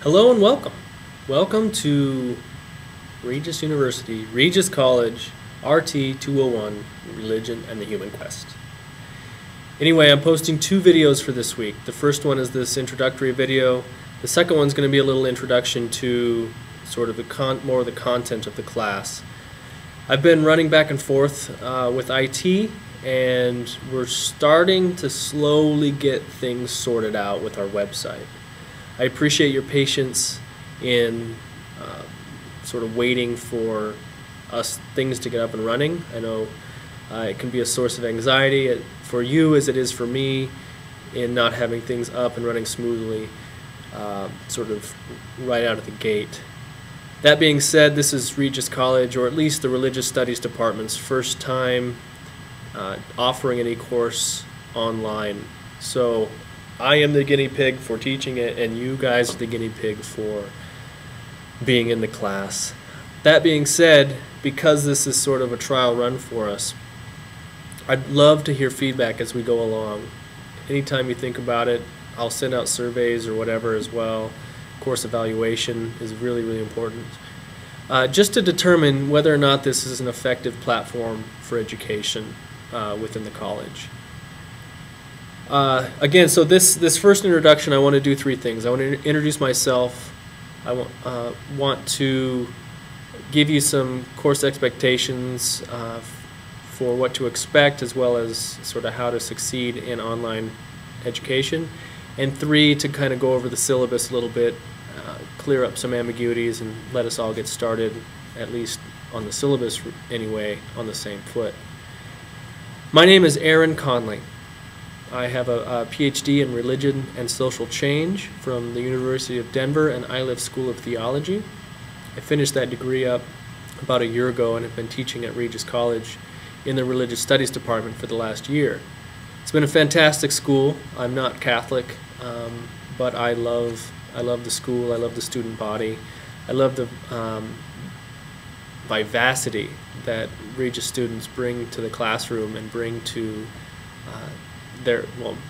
Hello and welcome. Welcome to Regis University, Regis College, RT 201, Religion and the Human Quest. Anyway, I'm posting two videos for this week. The first one is this introductory video. The second one's going to be a little introduction to sort of more of the content of the class. I've been running back and forth with IT, and we're starting to slowly get things sorted out with our website. I appreciate your patience in sort of waiting for things to get up and running. I know it can be a source of anxiety for you as it is for me in not having things up and running smoothly sort of right out of the gate. That being said, this is Regis College, or at least the Religious Studies Department's first time offering any course online. So I am the guinea pig for teaching it, and you guys are the guinea pig for being in the class. That being said, because this is sort of a trial run for us, I'd love to hear feedback as we go along. Anytime you think about it, I'll send out surveys or whatever as well. Course evaluation is really, really important. Just to determine whether or not this is an effective platform for education within the college. Again, so this first introduction, I want to do three things. I want to introduce myself. I want to give you some course expectations for what to expect, as well as sort of how to succeed in online education. And three, to kind of go over the syllabus a little bit, clear up some ambiguities, and let us all get started, at least on the syllabus anyway, on the same foot. My name is Aaron Conley. I have a PhD in Religion and Social Change from the University of Denver and Iliff School of Theology. I finished that degree up about a year ago and have been teaching at Regis College in the Religious Studies Department for the last year. It's been a fantastic school. I'm not Catholic, but I love the school. I love the student body. I love the vivacity that Regis students bring to the classroom and bring to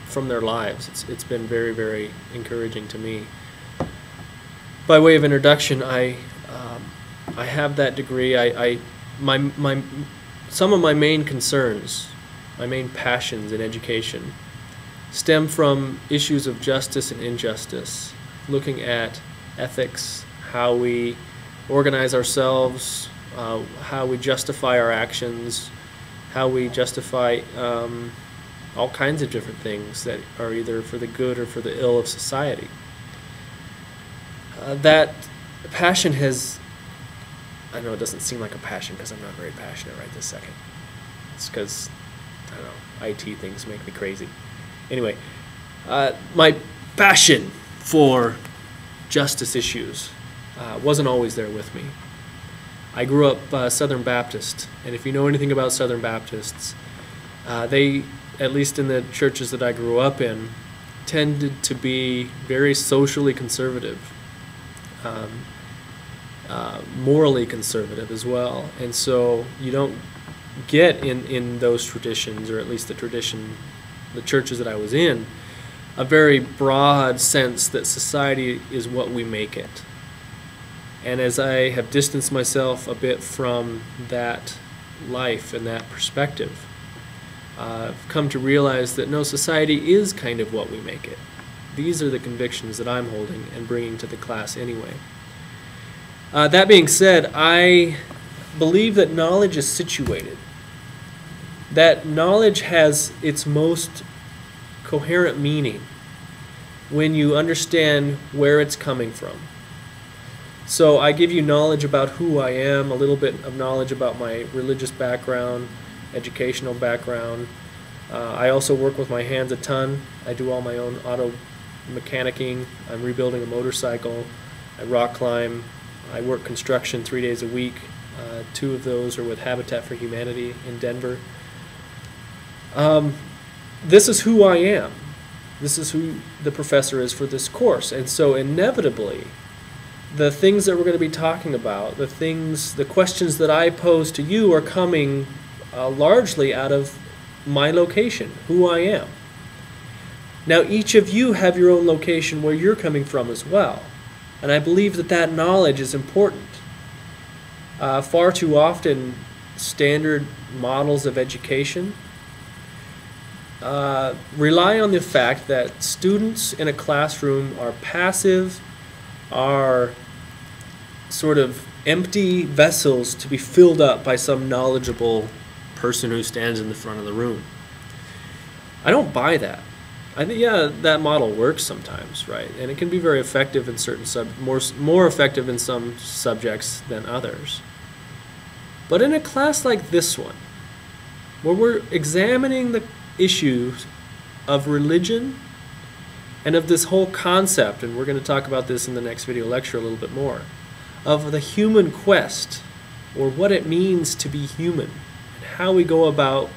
from their lives. It's been very, very encouraging to me. By way of introduction, I have that degree. Some of my main concerns, my main passions in education, stem from issues of justice and injustice, looking at ethics, how we organize ourselves, how we justify our actions, how we justify all kinds of different things that are either for the good or for the ill of society. That passion has, I know it doesn't seem like a passion because I'm not very passionate right this second. It's because, I don't know, IT things make me crazy. Anyway, my passion for justice issues wasn't always there with me. I grew up Southern Baptist, and if you know anything about Southern Baptists, they, at least in the churches that I grew up in, tended to be very socially conservative, morally conservative as well. And so you don't get in those traditions, or at least the churches that I was in, a very broad sense that society is what we make it. And as I have distanced myself a bit from that life and that perspective, I've come to realize that no, society is kind of what we make it. These are the convictions that I'm holding and bringing to the class anyway. That being said, I believe that knowledge is situated. That knowledge has its most coherent meaning when you understand where it's coming from. So I give you knowledge about who I am, a little bit of knowledge about my religious background, educational background. I also work with my hands a ton. I do all my own auto mechanicking. I'm rebuilding a motorcycle. I rock climb. I work construction 3 days a week. 2 of those are with Habitat for Humanity in Denver. This is who I am. This is who the professor is for this course. And so inevitably, the things that we're going to be talking about, the questions that I pose to you are coming largely out of my location, who I am. Now each of you have your own location where you're coming from as well. And I believe that that knowledge is important. Far too often, standard models of education rely on the fact that students in a classroom are passive, are sort of empty vessels to be filled up by some knowledgeable person who stands in the front of the room. I don't buy that. I think, yeah, that model works sometimes, right? And it can be very effective in certain more effective in some subjects than others. But in a class like this one, where we're examining the issues of religion and of this whole concept, and we're going to talk about this in the next video lecture a little bit more, of the human quest, or what it means to be human, and how we go about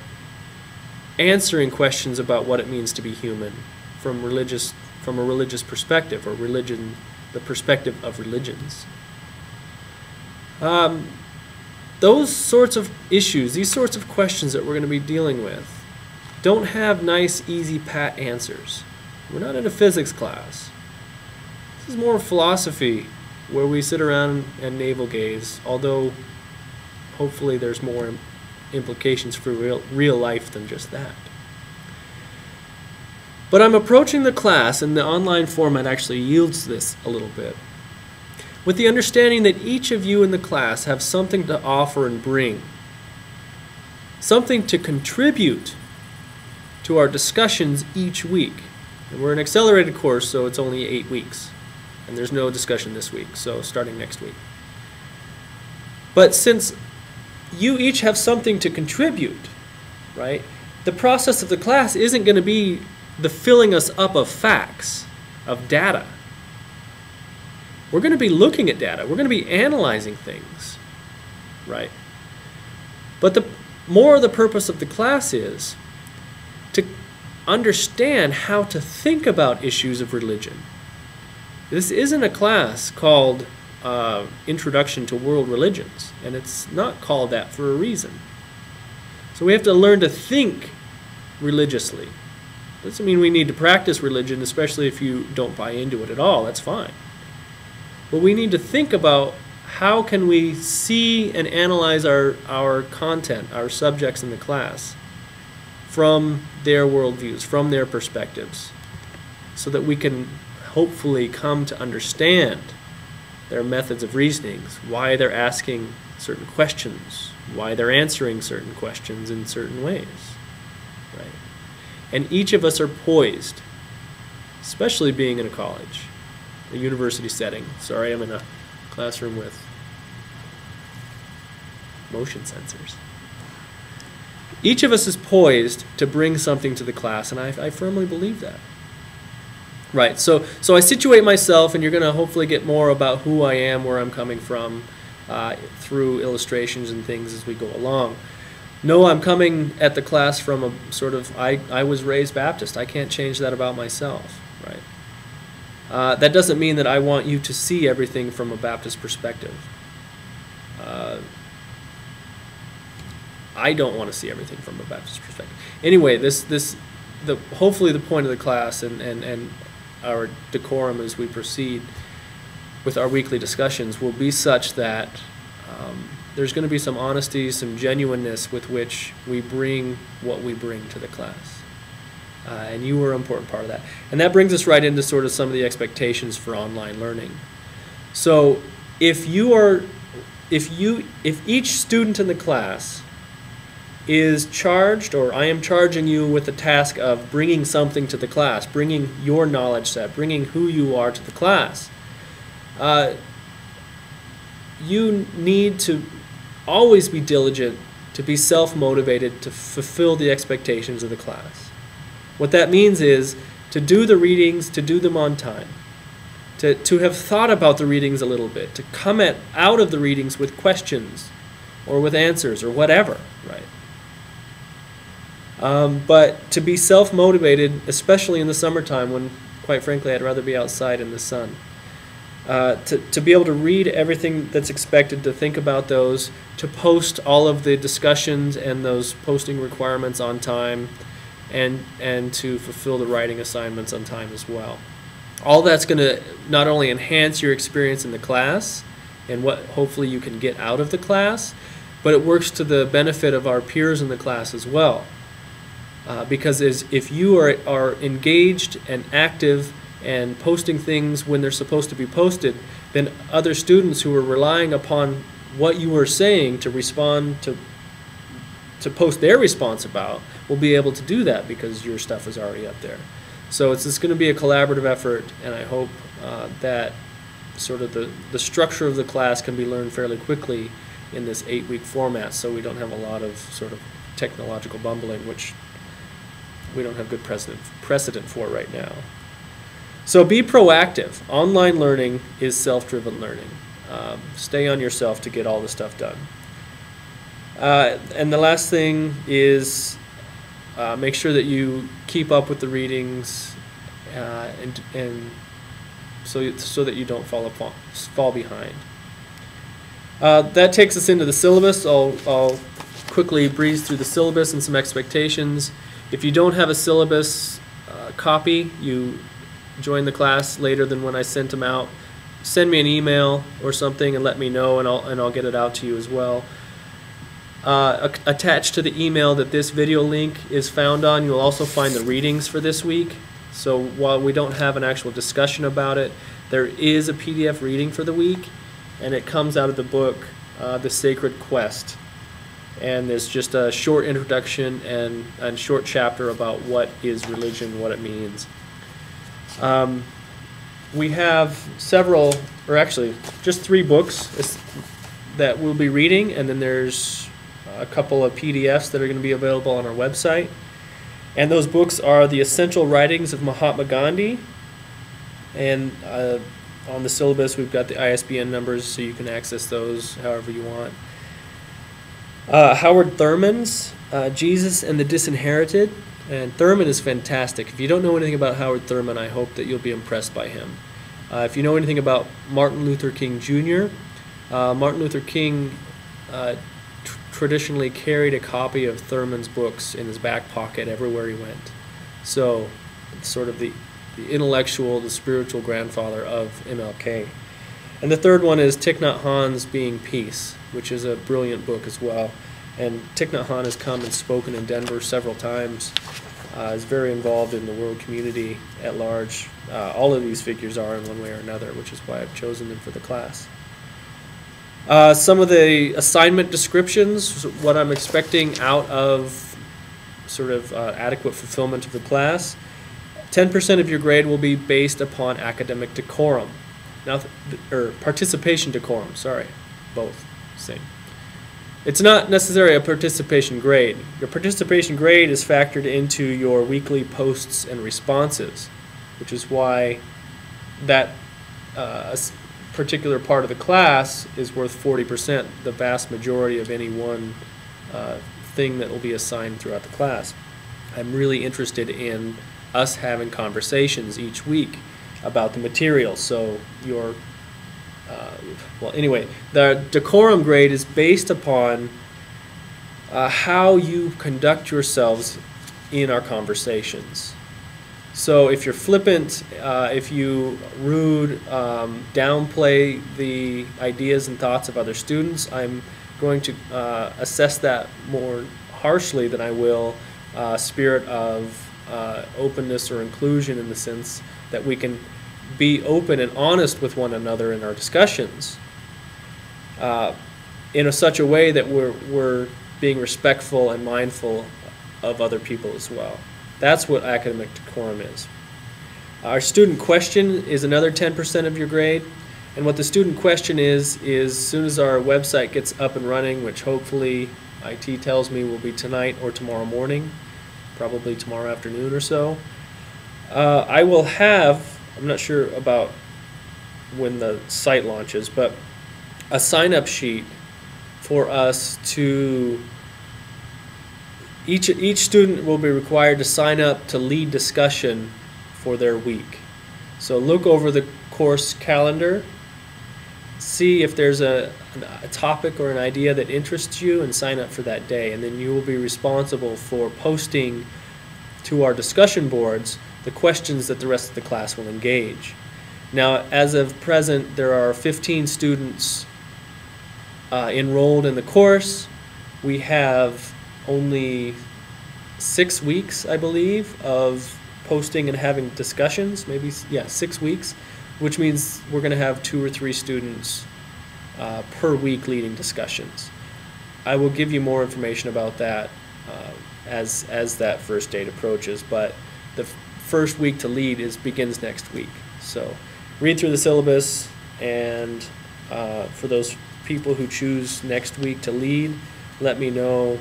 answering questions about what it means to be human from a religious perspective, or religion, the perspective of religions. Those sorts of issues, these sorts of questions that we're going to be dealing with, don't have nice, easy, pat answers. We're not in a physics class. This is more philosophy, where we sit around and navel gaze, although hopefully there's more implications for real life than just that. But I'm approaching the class, and the online format actually yields this a little bit, with the understanding that each of you in the class have something to offer and bring, something to contribute to our discussions each week. And we're an accelerated course, so it's only 8 weeks. And there's no discussion this week, so starting next week. But since you each have something to contribute, right, the process of the class isn't going to be the filling us up of facts, of data. We're going to be looking at data. We're going to be analyzing things, right? But the more the purpose of the class is to understand how to think about issues of religion. This isn't a class called Introduction to World Religions, and it's not called that for a reason. So we have to learn to think religiously. Doesn't mean we need to practice religion, especially if you don't buy into it at all. That's fine. But we need to think about how can we see and analyze our content, our subjects in the class, from their worldviews, from their perspectives, so that we can hopefully come to understand their methods of reasoning, why they're asking certain questions, why they're answering certain questions in certain ways, right? And each of us are poised, especially being in a college, a university setting. Sorry, I'm in a classroom with motion sensors. Each of us is poised to bring something to the class, and I firmly believe that. Right, so I situate myself, and you're going to hopefully get more about who I am, where I'm coming from, through illustrations and things as we go along. No, I'm coming at the class from a sort of, I was raised Baptist. I can't change that about myself, right? That doesn't mean that I want you to see everything from a Baptist perspective. I don't want to see everything from a Baptist perspective. Anyway, hopefully the point of the class and our decorum as we proceed with our weekly discussions will be such that there's going to be some honesty, some genuineness with which we bring what we bring to the class. And you are an important part of that. And that brings us right into sort of some of the expectations for online learning. So if each student in the class is charged, or I am charging you with the task of bringing something to the class, bringing your knowledge set, bringing who you are to the class, you need to always be diligent, to be self-motivated, to fulfill the expectations of the class. What that means is to do the readings, to do them on time, to have thought about the readings a little bit, to come out of the readings with questions or with answers or whatever, right? But to be self-motivated, especially in the summertime when, quite frankly, I'd rather be outside in the sun. To be able to read everything that's expected, to think about those, to post all of the discussions and those posting requirements on time, and to fulfill the writing assignments on time as well. All that's going to not only enhance your experience in the class and what hopefully you can get out of the class, but it works to the benefit of our peers in the class as well. Because if you are engaged and active and posting things when they're supposed to be posted, then other students who are relying upon what you are saying to respond to post their response about will be able to do that because your stuff is already up there. So it's going to be a collaborative effort, and I hope that sort of the structure of the class can be learned fairly quickly in this 8-week format, so we don't have a lot of sort of technological bumbling, which we don't have good precedent for right now. So be proactive. Online learning is self-driven learning. Stay on yourself to get all the stuff done. And the last thing is make sure that you keep up with the readings and so that you don't fall behind. That takes us into the syllabus. I'll quickly breeze through the syllabus and some expectations. If you don't have a syllabus copy, you join the class later than when I sent them out. Send me an email or something and let me know, and I'll get it out to you as well. Attached to the email that this video link is found on, you'll also find the readings for this week. So while we don't have an actual discussion about it, there is a PDF reading for the week, and it comes out of the book, The Sacred Quest. And there's just a short introduction and a short chapter about what is religion, what it means. We have several, or actually just 3 books that we'll be reading, and then there's a couple of PDFs that are going to be available on our website. And those books are The Essential Writings of Mahatma Gandhi, and on the syllabus we've got the ISBN numbers so you can access those however you want. Howard Thurman's Jesus and the Disinherited, and Thurman is fantastic. If you don't know anything about Howard Thurman, I hope that you'll be impressed by him. If you know anything about Martin Luther King Jr., Martin Luther King traditionally carried a copy of Thurman's books in his back pocket everywhere he went. So it's sort of the intellectual, the spiritual grandfather of MLK. And the third one is Thich Nhat Hanh's Being Peace, which is a brilliant book as well. And Thich Nhat Hanh has come and spoken in Denver several times. Is very involved in the world community at large. All of these figures are in one way or another, which is why I've chosen them for the class. Some of the assignment descriptions, what I'm expecting out of sort of adequate fulfillment of the class. 10% of your grade will be based upon academic decorum. Now, or participation decorum, sorry, both, same. It's not necessarily a participation grade. Your participation grade is factored into your weekly posts and responses, which is why that particular part of the class is worth 40%, the vast majority of any one thing that will be assigned throughout the class. I'm really interested in us having conversations each week about the material. So your well, anyway, the decorum grade is based upon how you conduct yourselves in our conversations. So if you're flippant, if you rude, downplay the ideas and thoughts of other students, I'm going to assess that more harshly than I will spirit of openness or inclusion, in the sense that we can be open and honest with one another in our discussions in such a way that we're being respectful and mindful of other people as well. That's what academic decorum is. Our student question is another 10% of your grade, and what the student question is as soon as our website gets up and running, which hopefully IT tells me will be tonight or tomorrow morning, probably tomorrow afternoon or so, I will have, I'm not sure about when the site launches, but a sign-up sheet for us to, each student will be required to sign up to lead discussion for their week. So look over the course calendar, see if there's a topic or an idea that interests you, and sign up for that day. And then you will be responsible for posting to our discussion boards the questions that the rest of the class will engage. Now, as of present, there are 15 students enrolled in the course. We have only 6 weeks, I believe, of posting and having discussions, maybe, yeah, 6 weeks, which means we're going to have 2 or 3 students per week leading discussions. I will give you more information about that as that first date approaches, but the first week to lead begins next week. So read through the syllabus, and for those people who choose next week to lead, let me know,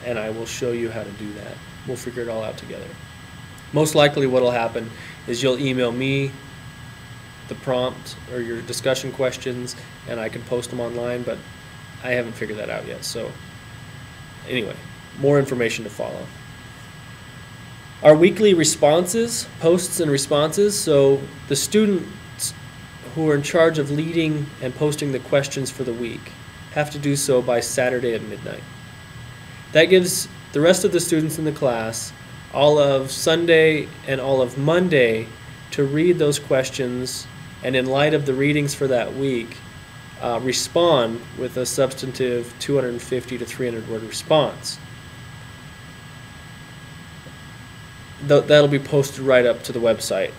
and I will show you how to do that. We'll figure it all out together. Most likely what will happen is you'll email me the prompt or your discussion questions, and I can post them online, but I haven't figured that out yet. So anyway, more information to follow. Our weekly responses, posts and responses, so the students who are in charge of leading and posting the questions for the week have to do so by Saturday at midnight. That gives the rest of the students in the class all of Sunday and all of Monday to read those questions, and in light of the readings for that week, respond with a substantive 250 to 300 word response. That'll be posted right up to the website.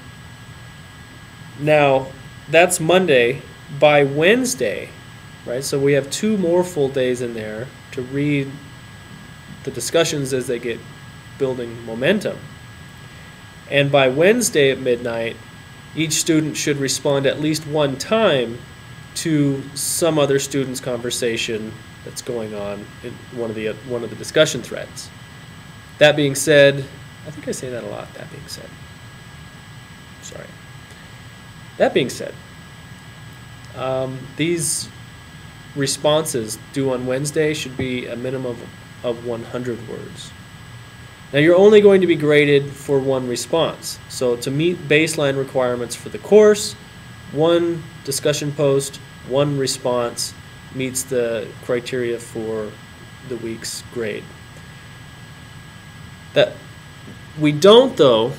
Now, that's Monday. By Wednesday, right, so we have 2 more full days in there to read the discussions as they get building momentum. And by Wednesday at midnight, each student should respond at least one time to some other student's conversation that's going on in one of the discussion threads. That being said, I think I say that a lot, that being said. Sorry. That being said, these responses due on Wednesday should be a minimum of 100 words. Now, you're only going to be graded for one response. So to meet baseline requirements for the course, one discussion post, one response meets the criteria for the week's grade. That we don't, though,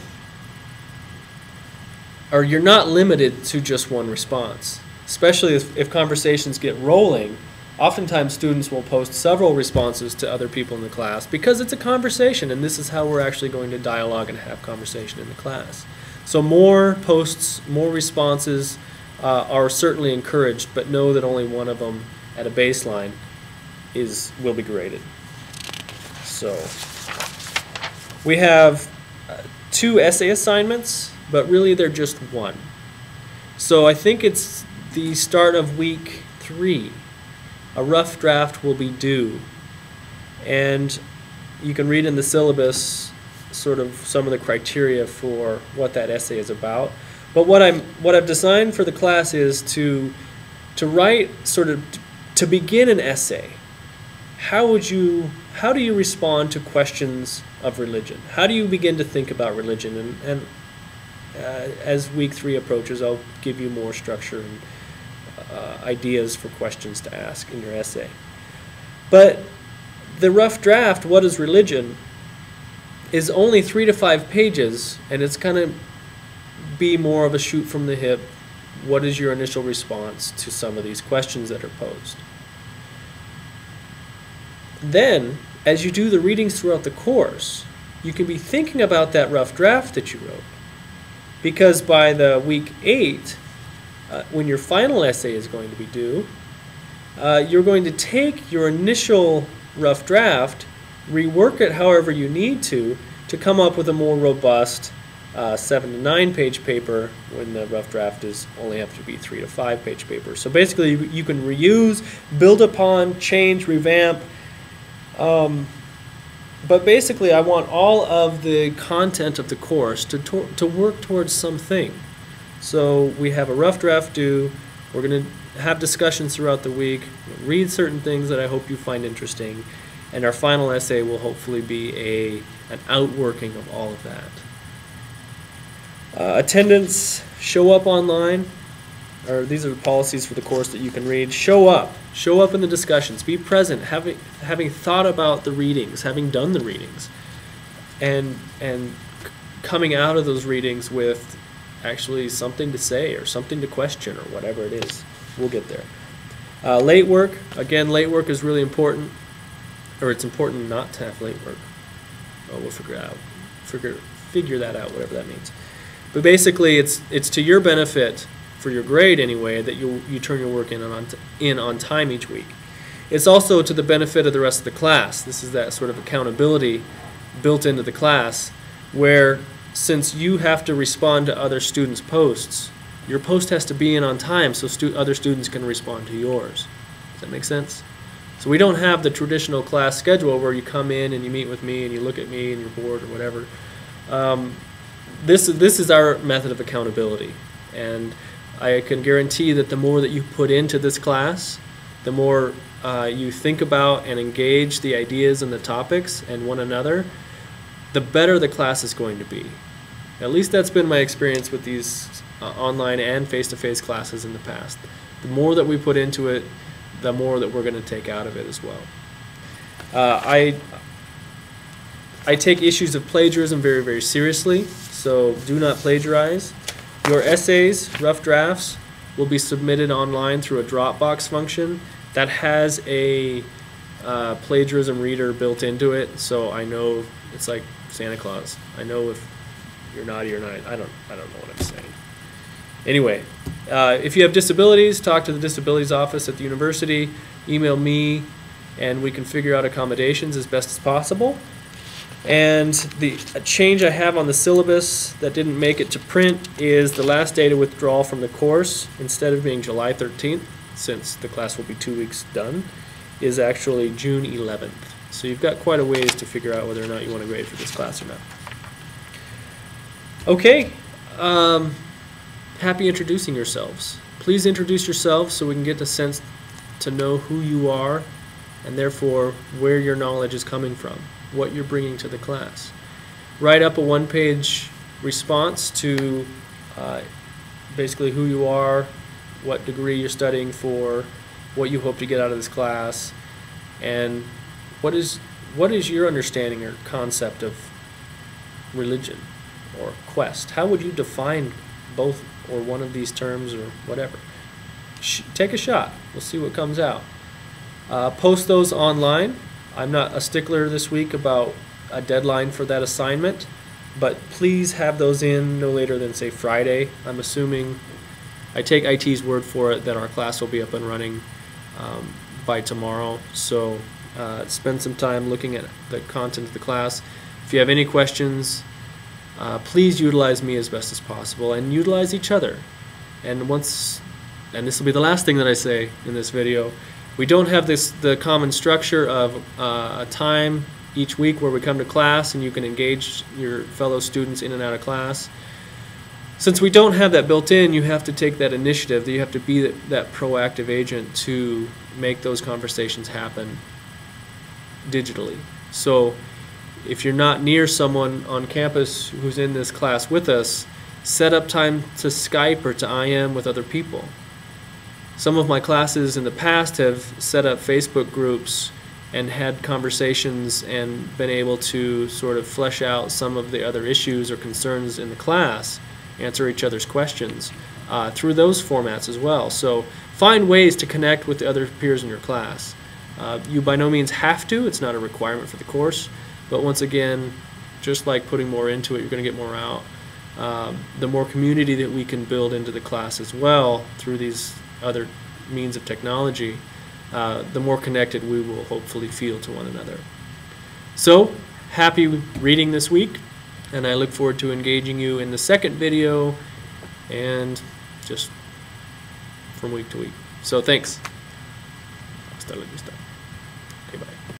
or you're not limited to just one response. Especially if conversations get rolling, oftentimes students will post several responses to other people in the class because it's a conversation, and this is how we're actually going to dialogue and have conversation in the class. So more posts, more responses are certainly encouraged, but know that only one of them at a baseline will be graded. So we have 2 essay assignments, but really they're just one. So I think it's the start of week 3. A rough draft will be due, and you can read in the syllabus sort of some of the criteria for what that essay is about. But what I've designed for the class is to write to begin an essay. How do you respond to questions of religion? How do you begin to think about religion? And as week 3 approaches, I'll give you more structure and ideas for questions to ask in your essay. But the rough draft, what is religion, is only 3 to 5 pages, and it's going to be more of a shoot from the hip. What is your initial response to some of these questions that are posed? Then, as you do the readings throughout the course, you can be thinking about that rough draft that you wrote. Because by the week 8, when your final essay is going to be due, you're going to take your initial rough draft, rework it however you need to come up with a more robust 7 to 9 page paper when the rough draft is only have to be 3 to 5 page paper. So basically you can reuse, build upon, change, revamp. But basically I want all of the content of the course to work towards something. So we have a rough draft due. We're going to have discussions throughout the week, read certain things that I hope you find interesting, and our final essay will hopefully be an outworking of all of that. Attendance, show up online, or these are the policies for the course that you can read. Show up in the discussions, be present, having thought about the readings, having done the readings, and coming out of those readings with actually something to say or something to question or whatever it is. We'll get there. Late work, again, late work is really important, or it's important not to have late work. Oh, we'll figure that out, whatever that means. But basically, it's to your benefit, for your grade anyway, that you turn your work in on time each week. It's also to the benefit of the rest of the class. This is that sort of accountability built into the class, where since you have to respond to other students' posts, your post has to be in on time so other students can respond to yours. Does that make sense? So we don't have the traditional class schedule where you come in and you meet with me and you look at me and you're bored or whatever. This is our method of accountability, and I can guarantee that the more that you put into this class, the more you think about and engage the ideas and the topics and one another, the better the class is going to be. At least that's been my experience with these online and face-to-face classes in the past. The more that we put into it, the more that we're going to take out of it as well. I take issues of plagiarism very, very seriously, so do not plagiarize. Your essays, rough drafts, will be submitted online through a Dropbox function that has a plagiarism reader built into it, so I know it's like Santa Claus. I know if you're naughty or not. I don't know what I'm saying. Anyway, if you have disabilities, talk to the disabilities office at the university, email me, and we can figure out accommodations as best as possible. And the change I have on the syllabus that didn't make it to print is the last day to withdraw from the course, instead of being July 13th, since the class will be 2 weeks done, is actually June 11th. So you've got quite a ways to figure out whether or not you want to grade for this class or not. Okay, happy introducing yourselves. Please introduce yourselves so we can get a sense to know who you are and therefore where your knowledge is coming from, what you're bringing to the class. Write up a one-page response to basically who you are, what degree you're studying for, what you hope to get out of this class, and what is your understanding or concept of religion or quest. How would you define both or one of these terms or whatever? Take a shot. We'll see what comes out. Post those online. I'm not a stickler this week about a deadline for that assignment, but please have those in no later than, say, Friday. I'm assuming, I take IT's word for it, that our class will be up and running by tomorrow. So spend some time looking at the content of the class. If you have any questions, please utilize me as best as possible and utilize each other. And this will be the last thing that I say in this video, we don't have the common structure of a time each week where we come to class and you can engage your fellow students in and out of class. Since we don't have that built in, you have to take that initiative. You have to be that proactive agent to make those conversations happen digitally. So if you're not near someone on campus who's in this class with us, set up time to Skype or to IM with other people. Some of my classes in the past have set up Facebook groups and had conversations and been able to sort of flesh out some of the other issues or concerns in the class, answer each other's questions through those formats as well. So find ways to connect with the other peers in your class. You by no means have to, it's not a requirement for the course, but once again, just like putting more into it, you're going to get more out. The more community that we can build into the class as well through these other means of technology, the more connected we will hopefully feel to one another. So, happy reading this week, and I look forward to engaging you in the second video and just from week to week. So thanks. Hasta la vista. Okay, bye.